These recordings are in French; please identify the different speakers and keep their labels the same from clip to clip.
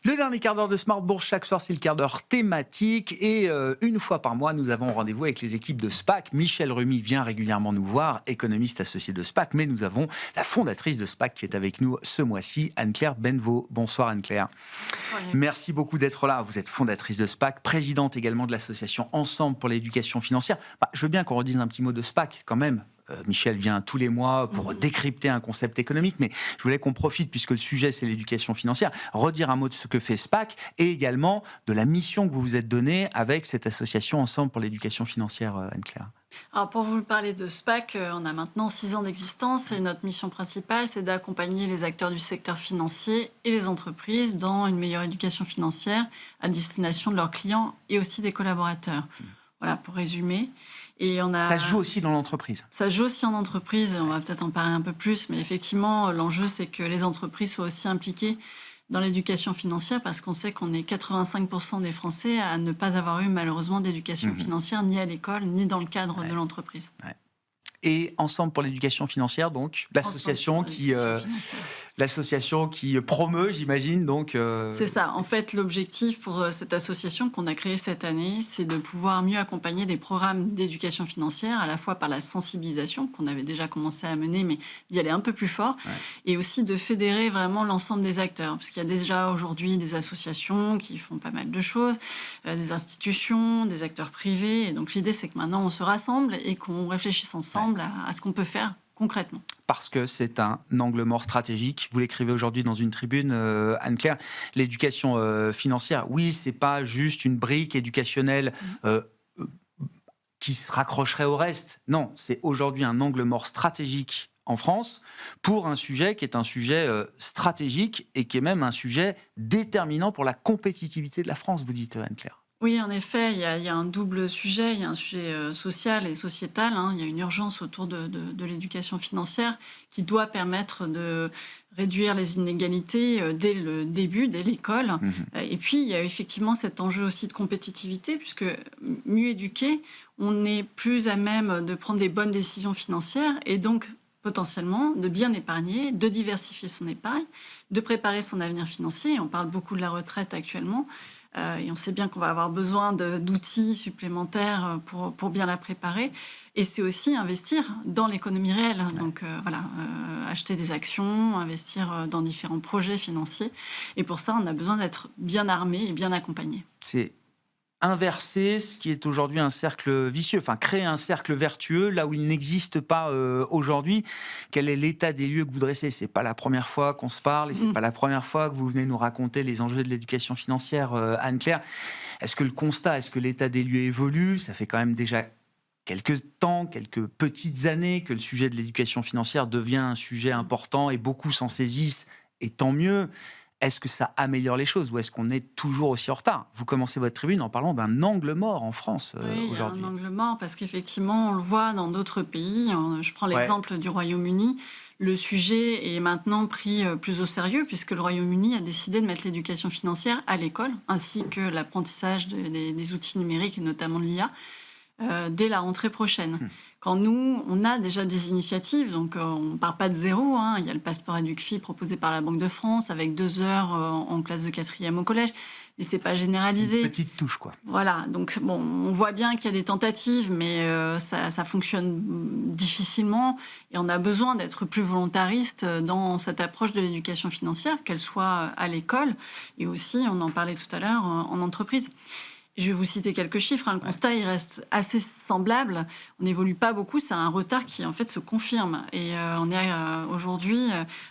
Speaker 1: Le dernier quart d'heure de Smart Bourse, chaque soir, c'est le quart d'heure thématique. Et une fois par mois, nous avons rendez-vous avec les équipes de SPAC. Michel Remy vient régulièrement nous voir, économiste associé de SPAC. Mais nous avons la fondatrice de SPAC qui est avec nous ce mois-ci, Anne-Claire Benveau. Bonsoir Anne-Claire. Merci beaucoup d'être là. Vous êtes fondatrice de SPAC, présidente également de l'association Ensemble pour l'éducation financière. Je veux bien qu'on redise un petit mot de SPAC quand même. Michel vient tous les mois pour décrypter un concept économique, mais je voulais qu'on profite, puisque le sujet c'est l'éducation financière, redire un mot de ce que fait SPAC et également de la mission que vous vous êtes donnée avec cette association Ensemble pour l'éducation financière, Anne-Claire.
Speaker 2: Alors pour vous parler de SPAC, on a maintenant 6 ans d'existence et notre mission principale, c'est d'accompagner les acteurs du secteur financier et les entreprises dans une meilleure éducation financière à destination de leurs clients et aussi des collaborateurs. Voilà, pour résumer. Et
Speaker 1: ça se joue aussi dans l'entreprise.
Speaker 2: Ça se joue aussi en entreprise, on va peut-être en parler un peu plus, mais effectivement, l'enjeu, c'est que les entreprises soient aussi impliquées dans l'éducation financière, parce qu'on sait qu'on est 85% des Français à ne pas avoir eu malheureusement d'éducation financière, ni à l'école, ni dans le cadre de l'entreprise.
Speaker 1: Et Ensemble pour l'éducation financière, donc l'association qui promeut, j'imagine. Donc
Speaker 2: C'est ça. En fait, l'objectif pour cette association qu'on a créée cette année, c'est de pouvoir mieux accompagner des programmes d'éducation financière, à la fois par la sensibilisation qu'on avait déjà commencé à mener, mais d'y aller un peu plus fort, et aussi de fédérer vraiment l'ensemble des acteurs, parce qu'il y a déjà aujourd'hui des associations qui font pas mal de choses, des institutions, des acteurs privés. Et donc l'idée, c'est que maintenant on se rassemble et qu'on réfléchisse ensemble à ce qu'on peut faire concrètement.
Speaker 1: Parce que c'est un angle mort stratégique. Vous l'écrivez aujourd'hui dans une tribune, Anne-Claire. L'éducation financière, oui, c'est pas juste une brique éducationnelle qui se raccrocherait au reste. Non, c'est aujourd'hui un angle mort stratégique en France pour un sujet qui est un sujet stratégique et qui est même un sujet déterminant pour la compétitivité de la France, vous dites, Anne-Claire.
Speaker 2: Oui, en effet, il y a un double sujet. Il y a un sujet social et sociétal. Il y a une urgence autour de l'éducation financière qui doit permettre de réduire les inégalités dès le début, dès l'école. Et puis, il y a effectivement cet enjeu aussi de compétitivité, puisque mieux éduqué, on est plus à même de prendre des bonnes décisions financières et donc potentiellement de bien épargner, de diversifier son épargne, de préparer son avenir financier. On parle beaucoup de la retraite actuellement. Et on sait bien qu'on va avoir besoin d'outils supplémentaires pour bien la préparer. Et c'est aussi investir dans l'économie réelle. Donc acheter des actions, investir dans différents projets financiers. Et pour ça, on a besoin d'être bien armé et bien accompagné.
Speaker 1: C'est inverser ce qui est aujourd'hui un cercle vicieux, enfin créer un cercle vertueux là où il n'existe pas aujourd'hui. Quel est l'état des lieux que vous dressez ? C'est pas la première fois qu'on se parle et c'est pas la première fois que vous venez nous raconter les enjeux de l'éducation financière, Anne-Claire. Est-ce que le constat, est-ce que l'état des lieux évolue ? Ça fait quand même déjà quelques temps, quelques petites années que le sujet de l'éducation financière devient un sujet important et beaucoup s'en saisissent, et tant mieux. Est-ce que ça améliore les choses ou est-ce qu'on est toujours aussi en retard ? Vous commencez votre tribune en parlant d'un angle mort en France aujourd'hui.
Speaker 2: Oui, il y a un angle mort parce qu'effectivement, on le voit dans d'autres pays. Je prends l'exemple du Royaume-Uni. Le sujet est maintenant pris plus au sérieux puisque le Royaume-Uni a décidé de mettre l'éducation financière à l'école ainsi que l'apprentissage des outils numériques et notamment de l'IA. Dès la rentrée prochaine. Quand nous, on a déjà des initiatives, donc on ne part pas de zéro. Il y a le passeport EducFi proposé par la Banque de France avec 2 heures en classe de 4e au collège, mais ce n'est pas généralisé.
Speaker 1: Une petite touche, quoi.
Speaker 2: Voilà, donc bon, on voit bien qu'il y a des tentatives, mais ça fonctionne difficilement et on a besoin d'être plus volontariste dans cette approche de l'éducation financière, qu'elle soit à l'école et aussi, on en parlait tout à l'heure, en entreprise. Je vais vous citer quelques chiffres. Le constat, il reste assez semblable. On n'évolue pas beaucoup. C'est un retard qui, en fait, se confirme. Et on est aujourd'hui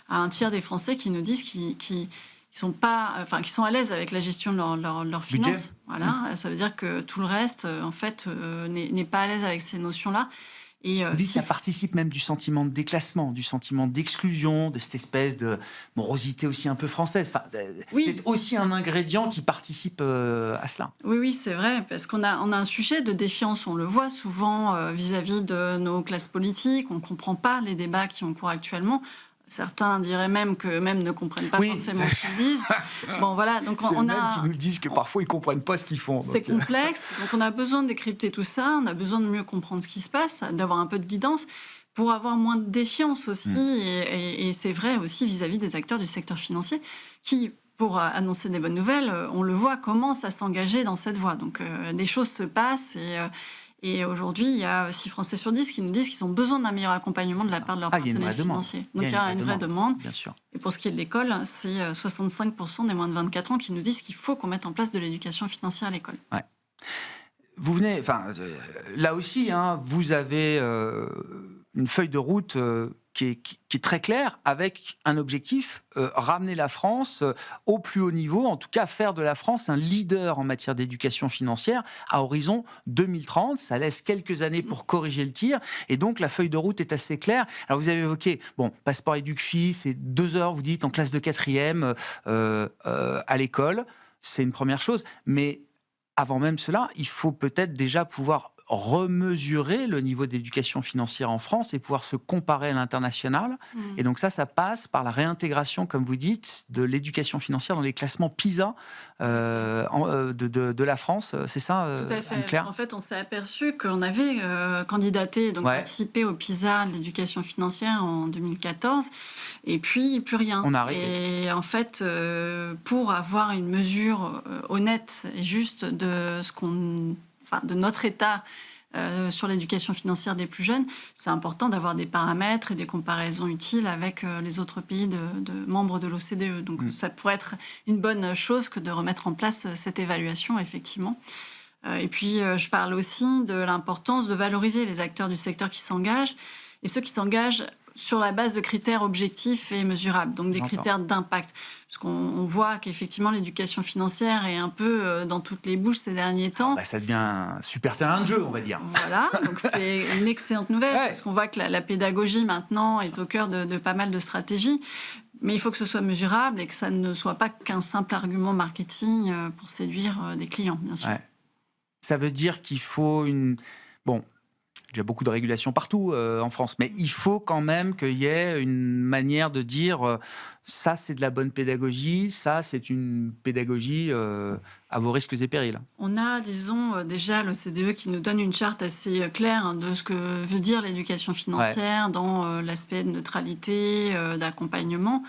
Speaker 2: à un tiers des Français qui nous disent qu'ils sont à l'aise avec la gestion de leurs finances. Voilà. Ça veut dire que tout le reste, en fait, n'est pas à l'aise avec ces notions-là. Et
Speaker 1: vous dites que ça participe même du sentiment de déclassement, du sentiment d'exclusion, de cette espèce de morosité aussi un peu française. Enfin, c'est aussi un ingrédient qui participe à cela.
Speaker 2: Oui, c'est vrai, parce qu'on a un sujet de défiance. On le voit souvent vis-à-vis de nos classes politiques. On ne comprend pas les débats qui ont cours actuellement. Certains diraient même qu'eux-mêmes ne comprennent pas forcément ce qu'ils disent. Bon, voilà, donc
Speaker 1: c'est eux-mêmes qui nous disent que parfois ils ne comprennent pas ce qu'ils font.
Speaker 2: C'est complexe, donc on a besoin de décrypter tout ça, on a besoin de mieux comprendre ce qui se passe, d'avoir un peu de guidance pour avoir moins de défiance aussi. Et c'est vrai aussi vis-à-vis des acteurs du secteur financier qui pour annoncer des bonnes nouvelles, on le voit, commence à s'engager dans cette voie. Donc, des choses se passent et aujourd'hui, il y a 6 Français sur 10 qui nous disent qu'ils ont besoin d'un meilleur accompagnement de la part de leurs partenaires financiers. Donc, il y a une vraie demande.
Speaker 1: Bien sûr.
Speaker 2: Et pour ce qui est de l'école, c'est 65% des moins de 24 ans qui nous disent qu'il faut qu'on mette en place de l'éducation financière à l'école.
Speaker 1: Ouais. Vous venez, là aussi, vous avez une feuille de route qui est très claire, avec un objectif, ramener la France au plus haut niveau, en tout cas faire de la France un leader en matière d'éducation financière à horizon 2030. Ça laisse quelques années pour corriger le tir, et donc la feuille de route est assez claire. Alors vous avez évoqué, passeport éduc-fi, c'est 2 heures, vous dites, en classe de 4e à l'école, c'est une première chose, mais avant même cela, il faut peut-être déjà pouvoir remesurer le niveau d'éducation financière en France et pouvoir se comparer à l'international. Et donc ça passe par la réintégration, comme vous dites, de l'éducation financière dans les classements PISA de la France. C'est ça,
Speaker 2: Tout à fait.
Speaker 1: Anne-Claire ?
Speaker 2: En fait, on s'est aperçu qu'on avait candidaté, donc participé au PISA de l'éducation financière en 2014, et puis plus rien.
Speaker 1: On a arrêté.
Speaker 2: Et en fait, pour avoir une mesure honnête et juste de de notre état sur l'éducation financière des plus jeunes, c'est important d'avoir des paramètres et des comparaisons utiles avec les autres pays de membres de l'OCDE. Donc ça pourrait être une bonne chose que de remettre en place cette évaluation, effectivement. Et puis, je parle aussi de l'importance de valoriser les acteurs du secteur qui s'engagent, et ceux qui s'engagent sur la base de critères objectifs et mesurables, donc des critères d'impact. Parce qu'on voit qu'effectivement, l'éducation financière est un peu dans toutes les bouches ces derniers temps.
Speaker 1: Ça devient un super terrain de jeu, on va dire.
Speaker 2: Voilà, donc c'est une excellente nouvelle, parce qu'on voit que la pédagogie, maintenant, est au cœur de pas mal de stratégies. Mais il faut que ce soit mesurable et que ça ne soit pas qu'un simple argument marketing pour séduire des clients, bien sûr.
Speaker 1: Ouais. Ça veut dire qu'il faut il y a beaucoup de régulation partout en France, mais il faut quand même qu'il y ait une manière de dire ça c'est de la bonne pédagogie, ça c'est une pédagogie à vos risques et périls.
Speaker 2: On a, disons, déjà l'OCDE qui nous donne une charte assez claire de ce que veut dire l'éducation financière dans l'aspect de neutralité, d'accompagnement.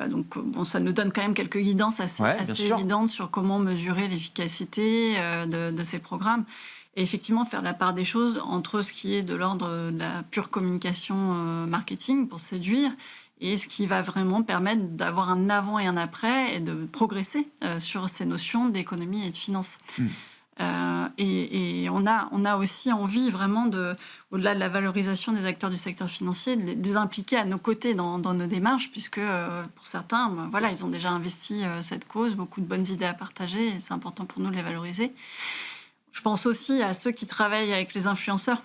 Speaker 2: Donc, ça nous donne quand même quelques guidances assez évidentes sur comment mesurer l'efficacité de ces programmes. Et effectivement, faire la part des choses entre ce qui est de l'ordre de la pure communication marketing pour séduire et ce qui va vraiment permettre d'avoir un avant et un après et de progresser sur ces notions d'économie et de finance. Et on a aussi envie vraiment, au-delà de la valorisation des acteurs du secteur financier, de les impliquer à nos côtés dans nos démarches, puisque pour certains, ils ont déjà investi cette cause, beaucoup de bonnes idées à partager, et c'est important pour nous de les valoriser. Je pense aussi à ceux qui travaillent avec les influenceurs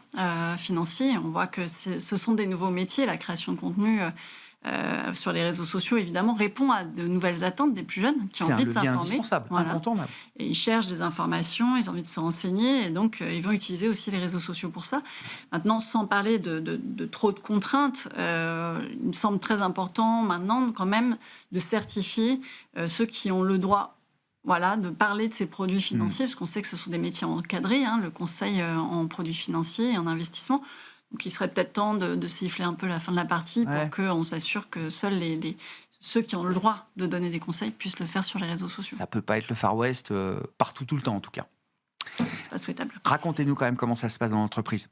Speaker 2: financiers. On voit que ce sont des nouveaux métiers. La création de contenu sur les réseaux sociaux, évidemment, répond à de nouvelles attentes des plus jeunes qui ont envie de s'informer.
Speaker 1: C'est indispensable, incontournable.
Speaker 2: Et ils cherchent des informations, ils ont envie de se renseigner, et donc ils vont utiliser aussi les réseaux sociaux pour ça. Maintenant, sans parler de trop de contraintes, il me semble très important maintenant quand même de certifier ceux qui ont le droit de parler de ces produits financiers, parce qu'on sait que ce sont des métiers encadrés, le conseil en produits financiers et en investissement. Donc, il serait peut-être temps de siffler un peu la fin de la partie pour qu'on s'assure que seuls ceux qui ont le droit de donner des conseils puissent le faire sur les réseaux sociaux.
Speaker 1: Ça ne peut pas être le Far West partout, tout le temps, en tout cas.
Speaker 2: C'est pas souhaitable.
Speaker 1: Racontez-nous quand même comment ça se passe dans l'entreprise.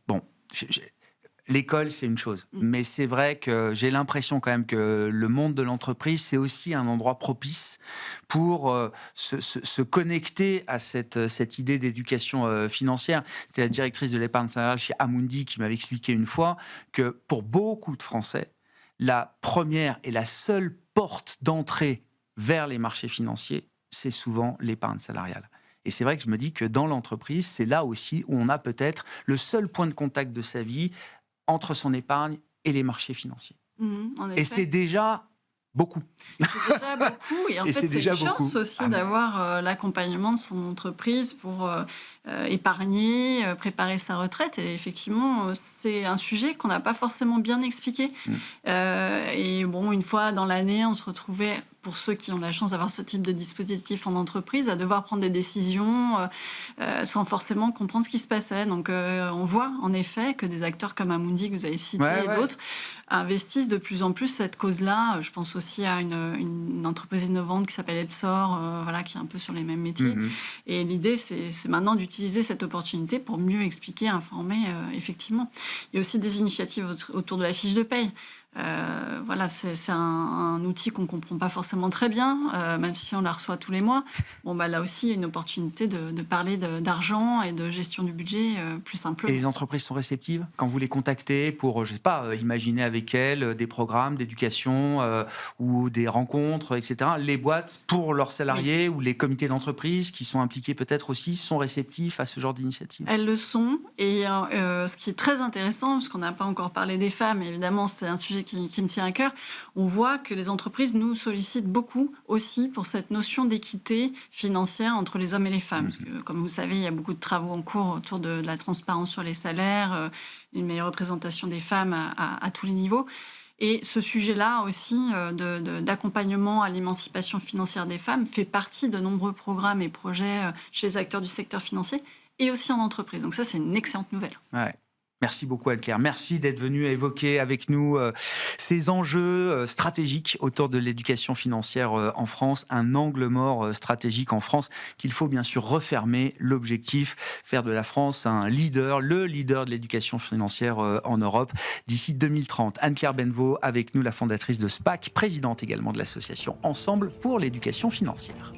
Speaker 1: L'école, c'est une chose, mais c'est vrai que j'ai l'impression quand même que le monde de l'entreprise, c'est aussi un endroit propice pour se connecter à cette idée d'éducation financière. C'était la directrice de l'épargne salariale chez Amundi qui m'avait expliqué une fois que pour beaucoup de Français, la première et la seule porte d'entrée vers les marchés financiers, c'est souvent l'épargne salariale. Et c'est vrai que je me dis que dans l'entreprise, c'est là aussi où on a peut-être le seul point de contact de sa vie entre son épargne et les marchés financiers. Et c'est déjà beaucoup.
Speaker 2: C'est déjà beaucoup. Et en fait, c'est une chance aussi d'avoir l'accompagnement de son entreprise pour épargner, préparer sa retraite. Et effectivement, c'est un sujet qu'on n'a pas forcément bien expliqué. Et une fois dans l'année, on se retrouvait pour ceux qui ont la chance d'avoir ce type de dispositif en entreprise, à devoir prendre des décisions sans forcément comprendre ce qui se passait. Donc on voit en effet que des acteurs comme Amundi, que vous avez cité, et d'autres, investissent de plus en plus cette cause-là. Je pense aussi à une entreprise innovante qui s'appelle Epsor, qui est un peu sur les mêmes métiers. Et l'idée, c'est maintenant d'utiliser cette opportunité pour mieux expliquer, informer, effectivement. Il y a aussi des initiatives autour de la fiche de paye. C'est un outil qu'on ne comprend pas forcément très bien, même si on la reçoit tous les mois. Là aussi, il y a une opportunité de parler d'argent et de gestion du budget plus simplement.
Speaker 1: Et les entreprises sont réceptives quand vous les contactez pour, je sais pas, imaginer avec elles des programmes d'éducation ou des rencontres, etc. Les boîtes, pour leurs salariés ou les comités d'entreprise qui sont impliqués peut-être aussi, sont réceptifs à ce genre d'initiative?
Speaker 2: Elles le sont. Et ce qui est très intéressant, parce qu'on n'a pas encore parlé des femmes, évidemment, c'est un sujet qui me tient à cœur, on voit que les entreprises nous sollicitent beaucoup aussi pour cette notion d'équité financière entre les hommes et les femmes. Parce que, comme vous savez, il y a beaucoup de travaux en cours autour de la transparence sur les salaires, une meilleure représentation des femmes à tous les niveaux. Et ce sujet-là aussi d'accompagnement à l'émancipation financière des femmes fait partie de nombreux programmes et projets chez les acteurs du secteur financier et aussi en entreprise. Donc ça, c'est une excellente nouvelle.
Speaker 1: Ouais. Merci beaucoup Anne-Claire. Merci d'être venue évoquer avec nous ces enjeux stratégiques autour de l'éducation financière en France, un angle mort stratégique en France qu'il faut bien sûr refermer. L'objectif, faire de la France un leader, le leader de l'éducation financière en Europe d'ici 2030. Anne-Claire Benevot avec nous, la fondatrice de SPAC, présidente également de l'association Ensemble pour l'éducation financière.